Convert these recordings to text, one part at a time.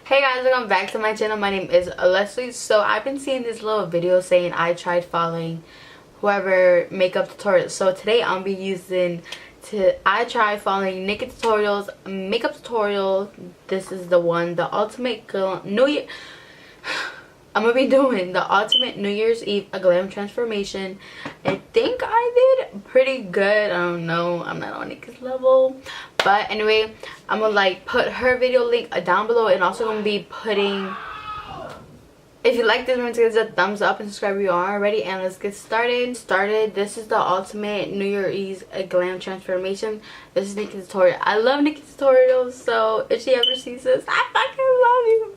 Hey guys, welcome back to my channel. My name is Leslie. So I've been seeing this little video saying I tried following whoever makeup tutorials. So today I'll be I tried following Nikkietutorials makeup tutorial. This is the one, the ultimate New Year. I'm gonna be doing the ultimate New Year's Eve glam transformation. I think I did pretty good. I don't know, I'm not on Nikki's level, but anyway, I'm gonna like put her video link down below, and also gonna be putting, if you like this, remember to give it a thumbs up and subscribe if you aren't already. And let's get started. This is the ultimate New Year's Eve glam transformation. This is Nikkietutorials. I love Nikkietutorials, so if she ever sees this, I fucking love you.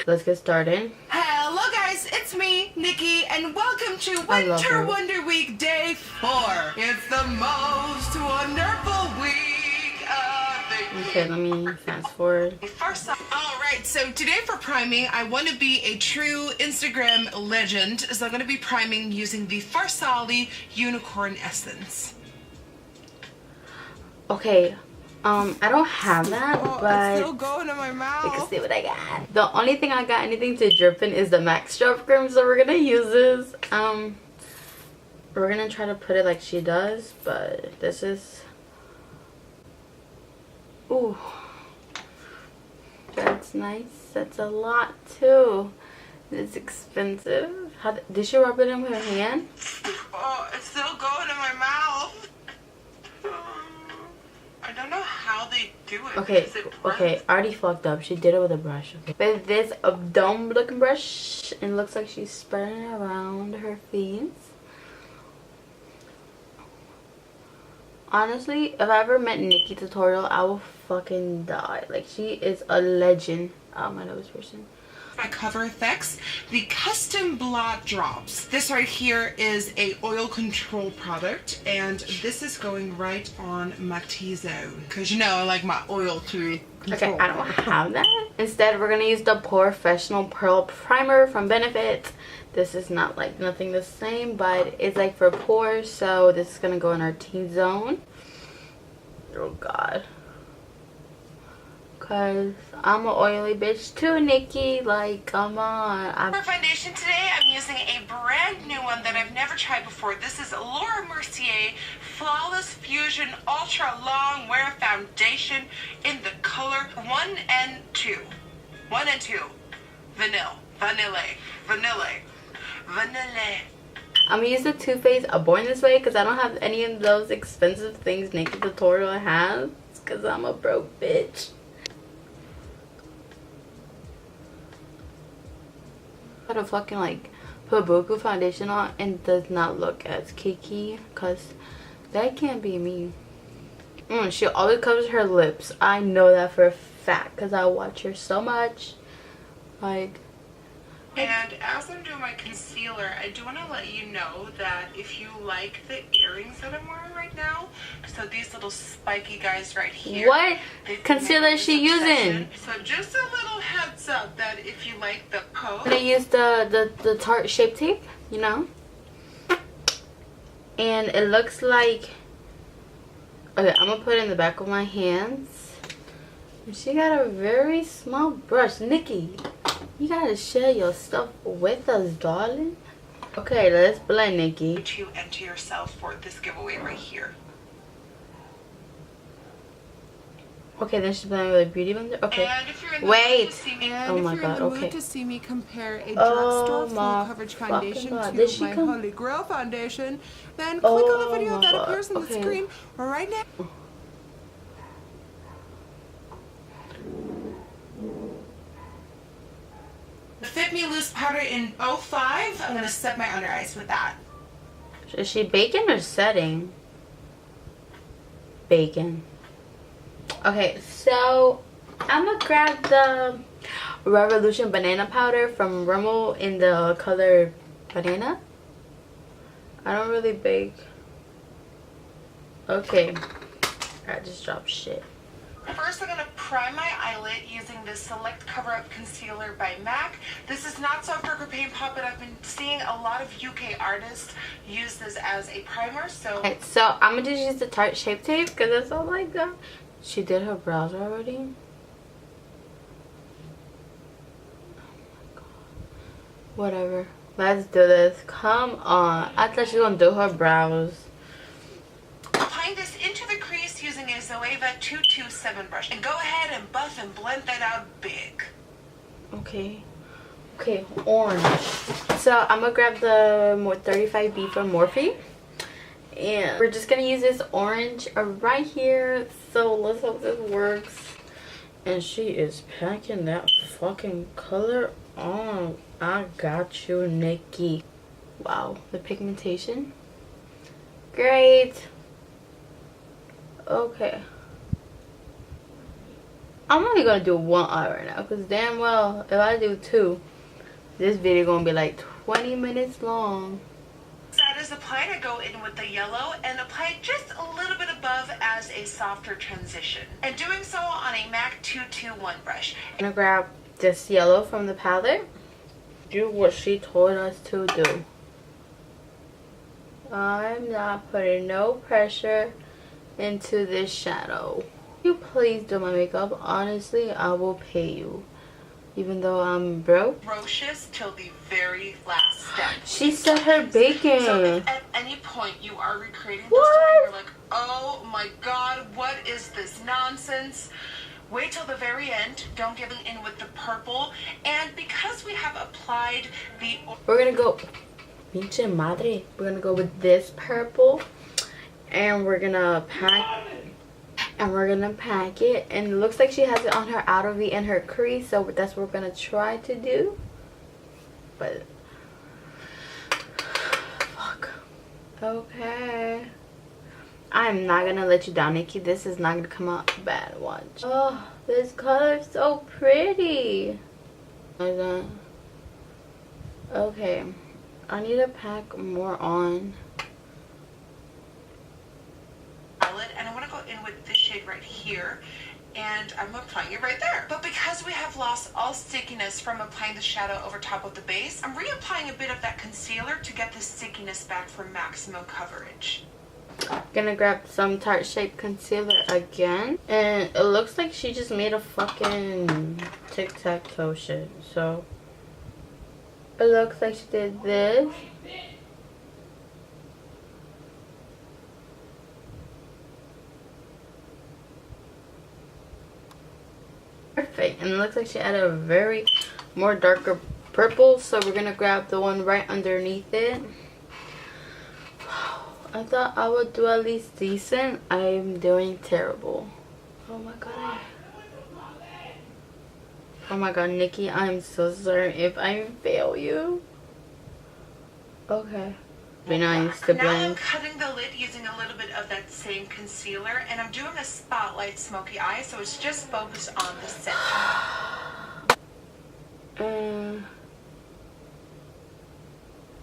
Let's get started. Hello guys, it's me, Nikki, and welcome to Winter Wonder Week Day 4. It's the most wonderful week of the year. Okay, let me fast forward. Alright, so today for priming, I want to be a true Instagram legend, so I'm going to be priming using the Farsali Unicorn Essence. Okay, I don't have that, but it's still going in my mouth. you can see what I got. The only thing I got anything to drip in is the MAC Drop Cream, so we're gonna use this. We're gonna try to put it like she does, but this is, ooh, that's nice. That's a lot too. It's expensive. Did she rub it in with her hand? Oh, it's still going in my mouth. I don't know how they do it. Okay, I already fucked up. She did it with a brush. Okay. With this dome looking brush, it looks like she's spreading it around her face. Honestly, if I ever met Nikkietutorials, I will fucking die. Like, she is a legend. Oh, my nose person. My Cover Effects, the Custom Blot Drops. This right here is a oil control product, and this is going right on my T-zone, because you know I like my oil to control. Okay, I don't have that. Instead, we're gonna use the Professional Pearl Primer from Benefit. This is not like nothing the same, but it's like for pores, so this is gonna go in our T-zone. Oh god. Cause I'm an oily bitch too, Nikki. Like, come on. For foundation today, I'm using a brand new one that I've never tried before. This is Laura Mercier Flawless Fusion Ultra Long Wear Foundation in the color 1 and 2. 1 and 2. Vanilla. I'm gonna use the Too Faced Born This Way because I don't have any of those expensive things Nikkietutorials has. Because I'm a broke bitch. To fucking like put buku foundation on and does not look as Kiki, because that can't be me. She always covers her lips. I know that for a fact because I watch her so much. Like, and as I'm doing my concealer, I do want to let you know that if you like the earrings that I'm wearing right now, so these little spiky guys right here. What concealer is she using? So just a little heads up that if you like the pose. I use the Tarte Shape Tape, you know? And it looks like, okay, I'm gonna put it in the back of my hands. And she got a very small brush. Nikki, you gotta share your stuff with us, darling. Okay, let's blend, Nikki. To enter yourself for this giveaway right here. Okay, then she's blending with a beauty blender. Okay, and if you're in the wait. mood to see me, Oh my god. Okay. To see me compare a Oh drugstore full my coverage foundation to my Holy Grail foundation, then click on the video that appears on the screen right now. The Fit Me Loose powder in 05. I'm going to set my under eyes with that. Is she baking or setting? Bacon. Okay, so I'm gonna grab the Revolution Banana Powder from Rimmel in the color banana. I don't really bake. Okay, I just dropped shit. First, I'm going to prime my eyelid using this Select Cover Up Concealer by MAC. This is not so for Paint Pop, but I've been seeing a lot of UK artists use this as a primer. So, okay, so I'm going to just use the Tarte Shape Tape because that's all I got. She did her brows already. Whatever. Let's do this. Come on. I thought she was gonna do her brows. Applying this into the crease using a Zoeva 227 brush. And go ahead and buff and blend that out big. Okay. Okay, orange. So I'm gonna grab the 35B from Morphe. And we're just gonna use this orange right here. So let's hope this works. And she is packing that fucking color on. I got you, Nikki. Wow, the pigmentation. Great. Okay. I'm only gonna do one eye right now, because damn well, if I do two, this video gonna be like 20 minutes long. That is applied. I go in with the yellow and apply it just a little bit above as a softer transition. And doing so on a MAC 221 brush. I'm gonna grab this yellow from the palette. Do what she told us to do. I'm not putting no pressure into this shadow. You please do my makeup. Honestly, I will pay you. Even though I'm broke. Ferocious till the very last step. She said her bacon. So if at any point you are recreating this story, you're like, oh my god, what is this nonsense? Wait till the very end. Don't give in with the purple. And because we have applied the... We're gonna go... Pinche madre. We're gonna go with this purple. And we're gonna pack... And we're gonna pack it. And it looks like she has it on her outer V and her crease. So that's what we're gonna try to do. But... Fuck. Okay. I'm not gonna let you down, Nikki. This is not gonna come out bad. Watch. Oh, this color is so pretty. Okay. I need to pack more on. And I want to go in with this shade right here. And I'm applying it right there. But because we have lost all stickiness from applying the shadow over top of the base, I'm reapplying a bit of that concealer to get the stickiness back for maximum coverage. Gonna grab some Tarte Shape concealer again, and it looks like she just made a fucking tic-tac-toe shit. So it looks like she did this, perfect, and it looks like she added a very more darker purple. So we're gonna grab the one right underneath it. I thought I would do at least decent. I'm doing terrible. Oh my god. Oh my god, Nikki, I'm so sorry if I fail you. Okay. Be nice to blend. Now I'm cutting the lid using a little bit of that same concealer, and I'm doing a spotlight smoky eye, so it's just focused on the center.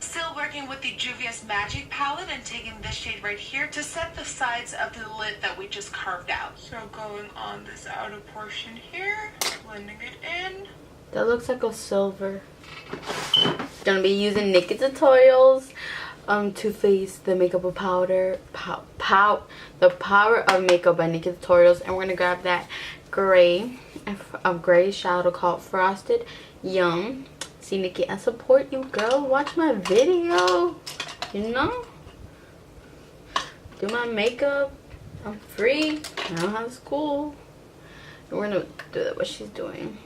Still working with the Juvia's Magic palette and taking this shade right here to set the sides of the lid that we just carved out. So going on this outer portion here, blending it in. That looks like a silver. Gonna be using Nikkietutorials Too Faced, the makeup of powder, the power of makeup by Nikkietutorials, and we're gonna grab that gray shadow called Frosted Yum. See, Nikki, I support you, girl. Watch my video. You know, do my makeup. I'm free. I don't have school. And we're gonna do that. What she's doing.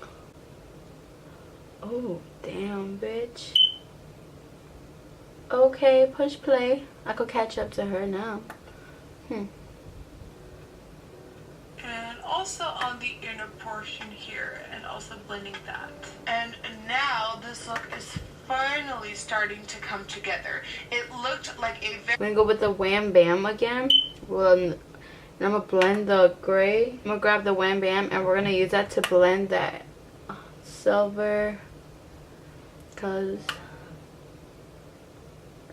Oh, damn, bitch. Okay, push play. I could catch up to her now. And also on the inner portion here, and also blending that. And now this look is finally starting to come together. It looked like a very... I'm gonna go with the Wham Bam again. Well, and I'm gonna blend the gray. I'm gonna grab the Wham Bam, and we're gonna use that to blend that silver, because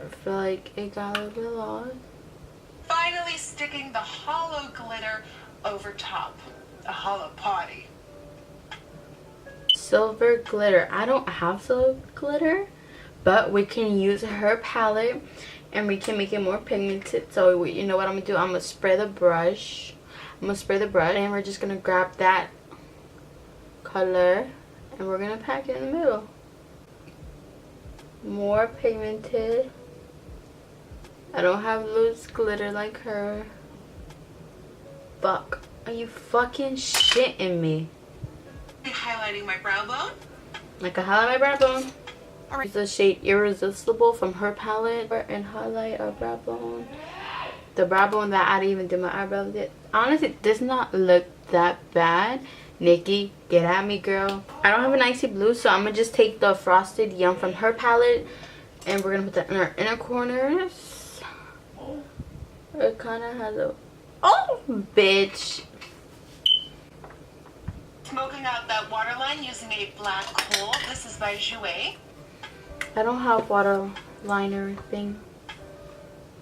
I feel like it got a little bit lost. Finally sticking the hollow glitter over top. A hollow party. Silver glitter. I don't have silver glitter, but we can use her palette and we can make it more pigmented. So you know what I'm gonna do? I'm gonna spray the brush. And we're just gonna grab that color and we're gonna pack it in the middle. More pigmented. I don't have loose glitter like her. Fuck. Are you fucking shitting me? Highlighting my brow bone. Like I highlight my brow bone. Use the shade Irresistible from her palette and highlight our brow bone. The brow bone that I didn't even do my eyebrows yet. Honestly, it does not look that bad. Nikki, get at me, girl. I don't have an icy blue, so I'm gonna just take the Frosted Yum from her palette and we're gonna put that in our inner corners. It kind of has a... Oh, bitch. Smoking out that waterline using a black coal. This is by Jouer. I don't have water liner thing.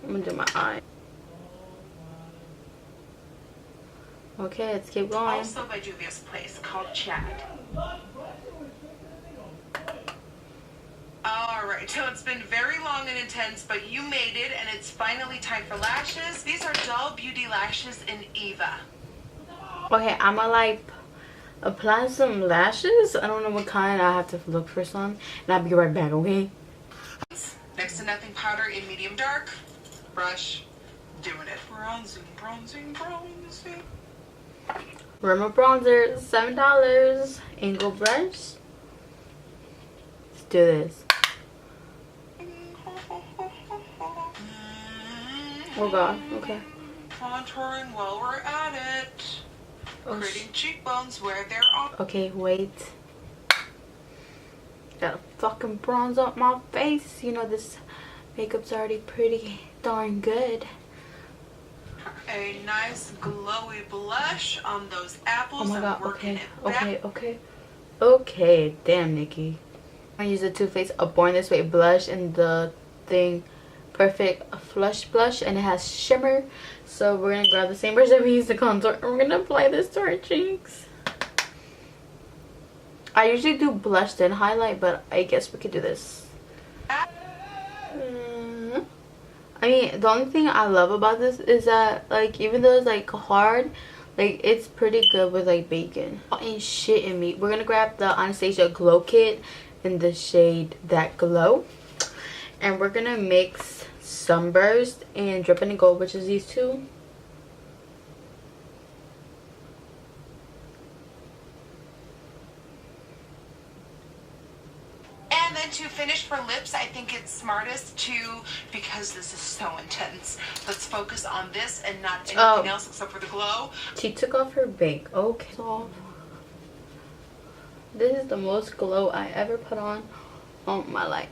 I'm gonna do my eye. Okay, let's keep going. Also by Juvia's Place, called Chad. Alright, so it's been very long and intense, but you made it, and it's finally time for lashes. These are Doll Beauty lashes in Eva. Okay, I'm gonna like apply some lashes. I don't know what kind. I have to look for some, and I'll be right back, okay? Next to nothing powder in medium dark. Brush. Doing it. Bronzing, bronzing, bronzing. Rimmel bronzer, $7. Angle brush. Let's do this. Oh god, okay. Contouring while we're at it. Oh, creating cheekbones where there are. Okay, wait. Gotta fucking bronze up my face. You know this makeup's already pretty darn good. A nice glowy blush on those apples. Oh my god, working okay, damn, Nikki. I'm gonna use the Too Faced Born This Way blush in the thing Perfect Flush Blush, and it has shimmer. So we're gonna grab the same brush that we used to contour and we're gonna apply this to our cheeks. I usually do blush then highlight, but I guess we could do this. I mean, the only thing I love about this is that, like, even though it's like hard, like, it's pretty good with like bacon. Ain't shit in me. We're gonna grab the Anastasia Glow Kit in the shade That Glow, and we're gonna mix Sunburst and Drippin' in Gold, which is these two. And then to finish for lips, I think it's smartest to, because this is so intense, let's focus on this and not anything else except for the glow. She took off her bake. Okay, so this is the most glow I ever put on my life.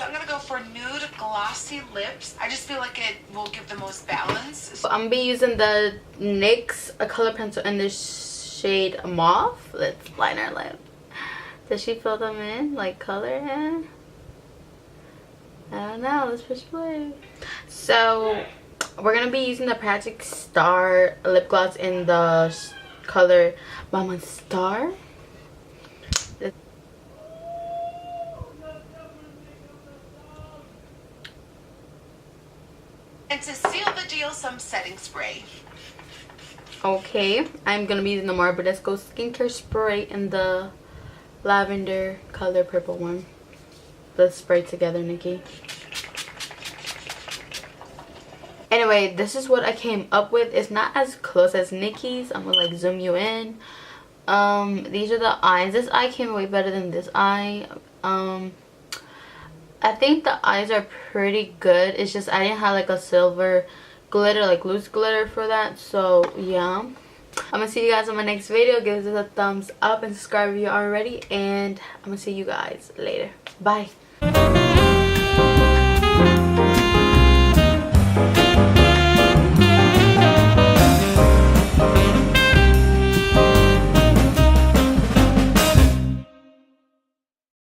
I'm gonna go for nude glossy lips. I just feel like it will give the most balance. So I'm gonna be using the NYX color pencil in this shade Mauve. Let's line our lip. Does she fill them in like color in? I don't know. Let's push play. So we're gonna be using the Project Star lip gloss in the color Mama Star. And to seal the deal, some setting spray. Okay, I'm gonna be using the Marbodesco skincare spray in the lavender color purple one. Let's spray together, Nikki. Anyway, this is what I came up with. It's not as close as Nikki's. I'm gonna like zoom you in. These are the eyes. This eye came way better than this eye. I think the eyes are pretty good. It's just I didn't have like a silver glitter, like loose glitter for that. So yeah, I'm gonna see you guys in my next video. Give this a thumbs up and subscribe if you already, and I'm gonna see you guys later. Bye.